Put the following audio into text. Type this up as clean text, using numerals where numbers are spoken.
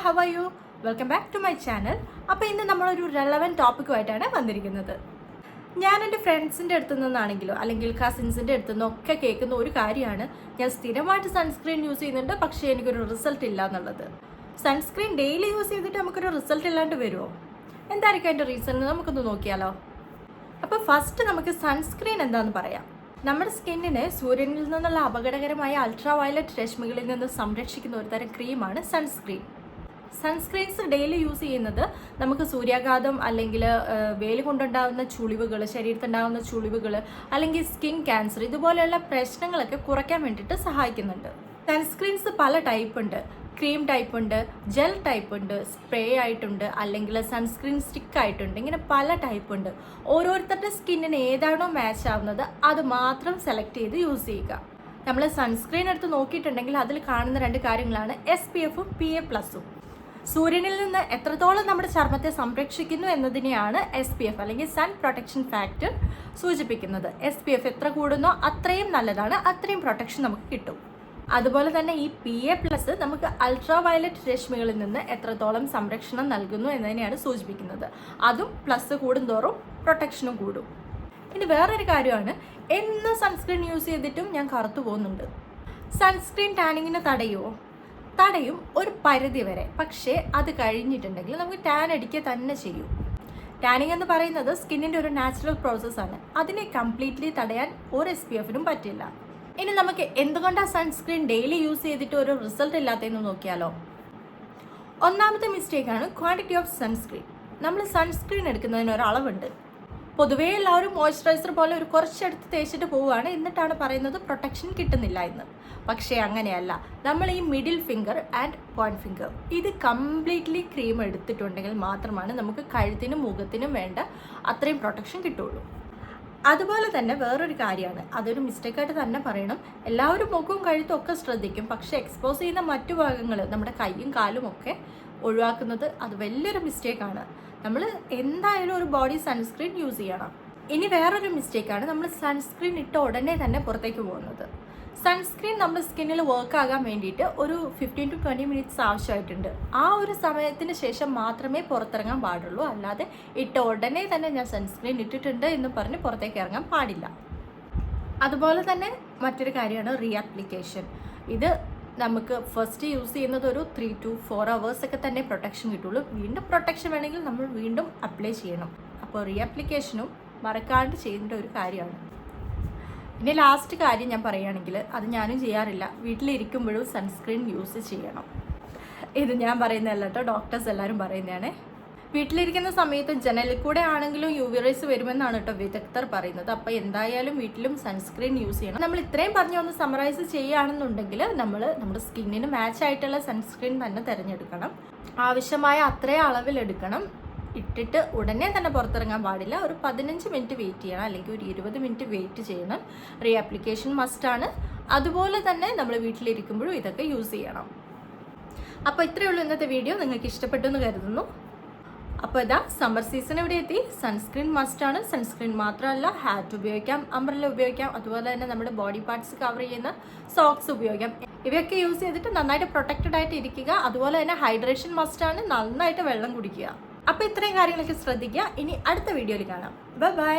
how are you? Welcome back to my channel. അപ്പോൾ ഇന്ന് നമ്മളൊരു റെലവൻറ്റ് ടോപ്പിക്കുമായിട്ടാണ് വന്നിരിക്കുന്നത്. ഞാൻ എൻ്റെ ഫ്രണ്ട്സിൻ്റെ അടുത്തു നിന്നാണെങ്കിലോ അല്ലെങ്കിൽ കസിൻസിൻ്റെ അടുത്തു നിന്നൊക്കെ കേൾക്കുന്ന ഒരു കാര്യമാണ്, ഞാൻ സ്ഥിരമായിട്ട് സൺസ്ക്രീൻ യൂസ് ചെയ്യുന്നുണ്ട് പക്ഷേ എനിക്കൊരു റിസൾട്ട് ഇല്ല എന്നുള്ളത്. സൺസ്ക്രീൻ ഡെയിലി യൂസ് ചെയ്തിട്ട് നമുക്കൊരു റിസൾട്ട് ഇല്ലാണ്ട് വരുമോ? എന്തായിരിക്കും അതിൻ്റെ റീസൺ എന്ന് നമുക്കൊന്ന് നോക്കിയാലോ. അപ്പോൾ ഫസ്റ്റ് നമുക്ക് സൺസ്ക്രീൻ എന്താണെന്ന് പറയാം. നമ്മുടെ സ്കിന്നിനെ സൂര്യനിൽ നിന്നുള്ള അപകടകരമായ അൾട്രാ വയലറ്റ് രശ്മികളിൽ നിന്ന് സംരക്ഷിക്കുന്ന ഒരു തരം ക്രീമാണ് സൺസ്ക്രീൻ. സൺസ്ക്രീൻസ് ഡെയിലി യൂസ് ചെയ്യുന്നത് നമുക്ക് സൂര്യാഘാതം അല്ലെങ്കിൽ വെയിൽ കൊണ്ടുണ്ടാകുന്ന ചുളിവുകൾ, ശരീരത്തുണ്ടാകുന്ന ചുളിവുകൾ അല്ലെങ്കിൽ സ്കിൻ ക്യാൻസർ ഇതുപോലെയുള്ള പ്രശ്നങ്ങളൊക്കെ കുറയ്ക്കാൻ വേണ്ടിയിട്ട് സഹായിക്കുന്നുണ്ട്. സൺസ്ക്രീൻസ് പല ടൈപ്പ് ഉണ്ട്. ക്രീം ടൈപ്പ് ഉണ്ട്, ജെൽ ടൈപ്പ് ഉണ്ട്, സ്പ്രേ ആയിട്ടുണ്ട്, അല്ലെങ്കിൽ സൺസ്ക്രീൻ സ്റ്റിക്ക് ആയിട്ടുണ്ട്. ഇങ്ങനെ പല ടൈപ്പ് ഉണ്ട്. ഓരോരുത്തരുടെ സ്കിന്നിന് ഏതാണോ മാച്ച് ആവുന്നത് അത് മാത്രം സെലക്ട് ചെയ്ത് യൂസ് ചെയ്യുക. നമ്മൾ സൺസ്ക്രീൻ എടുത്ത് നോക്കിയിട്ടുണ്ടെങ്കിൽ അതിൽ കാണുന്ന രണ്ട് കാര്യങ്ങളാണ് SPF-ഉം PA+ഉം. സൂര്യനിൽ നിന്ന് എത്രത്തോളം നമ്മുടെ ചർമ്മത്തെ സംരക്ഷിക്കുന്നു എന്നതിനെയാണ് SPF അല്ലെങ്കിൽ സൺ പ്രൊട്ടക്ഷൻ ഫാക്ടർ സൂചിപ്പിക്കുന്നത്. SPF എത്ര കൂടുന്നോ അത്രയും നല്ലതാണ്, അത്രയും പ്രൊട്ടക്ഷൻ നമുക്ക് കിട്ടും. അതുപോലെ തന്നെ ഈ PA+ നമുക്ക് അൾട്രാ വയലറ്റ് രശ്മികളിൽ നിന്ന് എത്രത്തോളം സംരക്ഷണം നൽകുന്നു എന്നതിനെയാണ് സൂചിപ്പിക്കുന്നത്. അതും പ്ലസ് കൂടുന്തോറും പ്രൊട്ടക്ഷനും കൂടും. ഇനി വേറൊരു കാര്യമാണ്, എന്ന് സൺസ്ക്രീൻ യൂസ് ചെയ്തിട്ടും ഞാൻ കറുത്തു പോകുന്നുണ്ട്. സൺസ്ക്രീൻ ടാനിങ്ങിനെ തടയും ഒരു പരിധി വരെ. പക്ഷേ അത് കഴിഞ്ഞിട്ടുണ്ടെങ്കിൽ നമുക്ക് ടാൻ അടിക്കുക തന്നെ ചെയ്യും. ടാനിങ് എന്ന് പറയുന്നത് സ്കിന്നിൻ്റെ ഒരു നാച്ചുറൽ പ്രോസസ്സാണ്. അതിനെ കംപ്ലീറ്റ്ലി തടയാൻ ഒരു SPF-നും പറ്റില്ല. ഇനി നമുക്ക് എന്തുകൊണ്ടാണ് സൺസ്ക്രീൻ ഡെയിലി യൂസ് ചെയ്തിട്ട് ഒരു റിസൾട്ട് ഇല്ലാത്തതെന്ന് നോക്കിയാലോ. ഒന്നാമത്തെ മിസ്റ്റേക്കാണ് ക്വാണ്ടിറ്റി ഓഫ് സൺസ്ക്രീൻ. നമ്മൾ സൺസ്ക്രീൻ എടുക്കുന്നതിന് ഒരളവുണ്ട്. പൊതുവേ എല്ലാവരും മോയ്സ്ചറൈസർ പോലെ ഒരു കുറച്ചെടുത്ത് തേച്ചിട്ട് പോവുകയാണ്, എന്നിട്ടാണ് പറയുന്നത് പ്രൊട്ടക്ഷൻ കിട്ടുന്നില്ല എന്ന്. പക്ഷേ അങ്ങനെയല്ല. നമ്മൾ ഈ middle finger and point finger ഇത് കംപ്ലീറ്റ്ലി ക്രീം എടുത്തിട്ടുണ്ടെങ്കിൽ മാത്രമാണ് നമുക്ക് കഴുത്തിനും മുഖത്തിനും വേണ്ട അത്രയും പ്രൊട്ടക്ഷൻ കിട്ടുള്ളൂ. അതുപോലെ തന്നെ വേറൊരു കാര്യമാണ്, അതൊരു മിസ്റ്റേക്കായിട്ട് തന്നെ പറയണം. എല്ലാവരും മുഖവും കഴുത്തും ഒക്കെ ശ്രദ്ധിക്കും, പക്ഷേ എക്സ്പോസ് ചെയ്യുന്ന മറ്റു ഭാഗങ്ങൾ നമ്മുടെ കൈയും കാലും ഒക്കെ ഒഴിവാക്കുന്നത് അത് വലിയൊരു മിസ്റ്റേക്കാണ്. നമ്മൾ എന്തായാലും ഒരു ബോഡി സൺസ്ക്രീൻ യൂസ് ചെയ്യണം. ഇനി വേറൊരു മിസ്റ്റേക്കാണ്, നമ്മൾ സൺസ്ക്രീൻ ഇട്ട ഉടനെ തന്നെ പുറത്തേക്ക് പോകുന്നത്. സൺസ്ക്രീൻ നമ്മുടെ സ്കിന്നിൽ വർക്ക് ആകാൻ വേണ്ടിയിട്ട് ഒരു 15 to 20 മിനിറ്റ്സ് ആവശ്യമായിട്ടുണ്ട്. ആ ഒരു സമയത്തിന് ശേഷം മാത്രമേ പുറത്തിറങ്ങാൻ പാടുള്ളൂ. അല്ലാതെ ഇട്ട ഉടനെ തന്നെ ഞാൻ സൺസ്ക്രീൻ ഇട്ടിട്ടുണ്ട് എന്ന് പറഞ്ഞ് പുറത്തേക്ക് ഇറങ്ങാൻ പാടില്ല. അതുപോലെ തന്നെ മറ്റൊരു കാര്യമാണ് റീആപ്ലിക്കേഷൻ. ഇത് നമുക്ക് ഫസ്റ്റ് യൂസ് ചെയ്യുന്നത് ഒരു 3 to 4 hours ഒക്കെ തന്നെ പ്രൊട്ടക്ഷൻ കിട്ടുള്ളൂ. വീണ്ടും പ്രൊട്ടക്ഷൻ വേണമെങ്കിൽ നമ്മൾ വീണ്ടും അപ്ലൈ ചെയ്യണം. അപ്പോൾ റീആപ്ലിക്കേഷനും മറക്കാണ്ട് ചെയ്യേണ്ട ഒരു കാര്യമാണ്. പിന്നെ ലാസ്റ്റ് കാര്യം ഞാൻ പറയുകയാണെങ്കിൽ, അത് ഞാനും ചെയ്യാറില്ല, വീട്ടിലിരിക്കുമ്പോഴും സൺസ്ക്രീൻ യൂസ് ചെയ്യണം. ഇത് ഞാൻ പറയുന്നതല്ല കേട്ടോ, ഡോക്ടേഴ്സ് എല്ലാവരും പറയുന്നതാണ്. വീട്ടിലിരിക്കുന്ന സമയത്ത് ജനലിൽ കൂടെ ആണെങ്കിലും UV റേസ് വരുമെന്നാണ് കേട്ടോ വിദഗ്ധർ പറയുന്നത്. അപ്പോൾ എന്തായാലും വീട്ടിലും സൺസ്ക്രീൻ യൂസ് ചെയ്യണം. നമ്മൾ ഇത്രയും പറഞ്ഞ് ഒന്ന് സമറൈസ് ചെയ്യുകയാണെന്നുണ്ടെങ്കിൽ നമ്മുടെ സ്കിന്നിന് മാച്ച് ആയിട്ടുള്ള സൺസ്ക്രീൻ തന്നെ തിരഞ്ഞെടുക്കണം. ആവശ്യമായ അത്രയും അളവിലെടുക്കണം. ഇട്ടിട്ട് ഉടനെ തന്നെ പുറത്തിറങ്ങാൻ പാടില്ല. ഒരു 15 മിനിറ്റ് വെയിറ്റ് ചെയ്യണം, അല്ലെങ്കിൽ ഒരു 20 മിനിറ്റ് വെയിറ്റ് ചെയ്യണം. റീആപ്ലിക്കേഷൻ മസ്റ്റാണ്. അതുപോലെ തന്നെ നമ്മൾ വീട്ടിലിരിക്കുമ്പോഴും ഇതൊക്കെ യൂസ് ചെയ്യണം. അപ്പോൾ ഇത്രയേ ഉള്ളൂ ഇന്നത്തെ വീഡിയോ. നിങ്ങൾക്ക് ഇഷ്ടപ്പെട്ടു എന്ന് കരുതുന്നു. അപ്പോൾ ഇതാ സമ്മർ സീസൺ ഇവിടെ എത്തി. സൺസ്ക്രീൻ മസ്റ്റാണ്. സൺസ്ക്രീൻ മാത്രമല്ല, ഹാറ്റ് ഉപയോഗിക്കാം, അംബ്രല്ല ഉപയോഗിക്കാം, അതുപോലെ തന്നെ നമ്മുടെ ബോഡി പാർട്സ് കവർ ചെയ്യുന്ന സോക്സ് ഉപയോഗിക്കാം. ഇവയൊക്കെ യൂസ് ചെയ്തിട്ട് നന്നായിട്ട് പ്രൊട്ടക്റ്റഡ് ആയിട്ട് ഇരിക്കുക. അതുപോലെ തന്നെ ഹൈഡ്രേഷൻ മസ്റ്റാണ്, നന്നായിട്ട് വെള്ളം കുടിക്കുക. അപ്പോൾ ഇത്രയും കാര്യങ്ങളൊക്കെ ശ്രദ്ധിക്കുക. ഇനി അടുത്ത വീഡിയോയിൽ കാണാം. ബൈ.